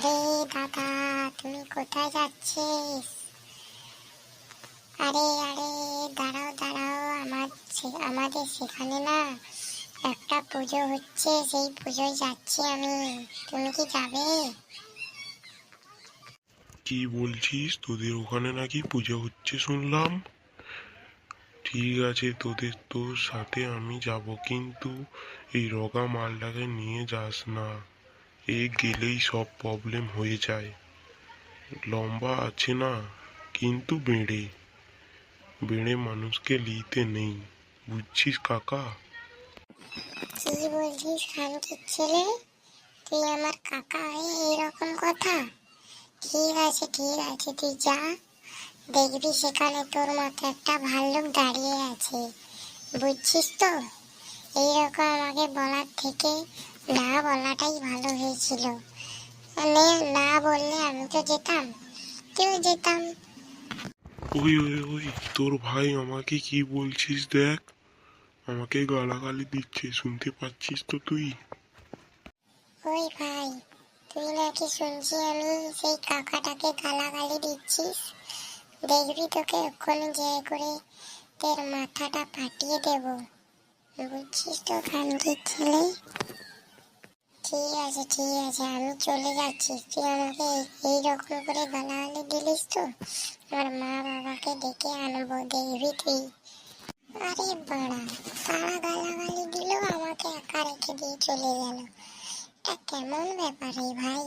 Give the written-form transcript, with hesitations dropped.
আরে দাদা, তুমি কোথায় যাচ্ছিস? আরে আরে, দাঁড়াও দাঁড়াও, আমাদের সেখানে না একটা পুজো হচ্ছে, সেই পুজোয় যাচ্ছি আমি। তুমি কি যাবে? কি বলছিস? তোদের ওখানে নাকি পুজো হচ্ছে শুনলাম। ঠিক আছে, তোর সাথে আমি যাব, কিন্তু এই রোগা মালটাকে নিয়ে যাস না। এ গেলেই সব প্রবলেম হয়ে যায়। লম্বা আছে না, কিন্তু বেড়ে বেড়ে মানুষকে লিতে নেই, বুঝছিস কাকা? কি বলছিস খানকির ছেলে? তুই আমার কাকা হয়ে এইরকম কথা? ঠিক আছে ঠিক আছে, তুই যা, দেখবি সেখানে তোর মতো একটা ভাল্লুক দাঁড়িয়ে আছে, বুঝছিস তো? এইরকম আমাকে বলার থেকে না বলাটাই ভালো হয়েছিল। মানে না বললে আমি তো যেতাম, কেউ যেতাম। ওই ওই ওই, তোর ভাই আমাকে কি বলছিস দেখ, আমাকে গালাগালি দিচ্ছে, শুনতে পাচ্ছিস তো তুই? ওই ভাই, তুই নাকি শুনছি আমি সেই কাকাটাকে গালাগালি দিচ্ছিস? দেখবি তোকে এক্ষুনি যে করে তোর মাথাটা ফাটিয়ে দেব, বুঝছিস তো খানকির ছেলে? ঠিক আছে ঠিক আছে, আমি চলে যাচ্ছি। তুই আমাকে এইরকম করে গালাগালি দিলিস তো আমার মা বাবাকে ডেকে আনবো, দেখবি তুই। আরে বাড়া, তারা গালাগালি দিল, আমাকে একা রেখে দিয়ে চলে গেল। এটা কেমন ব্যাপার রে ভাই?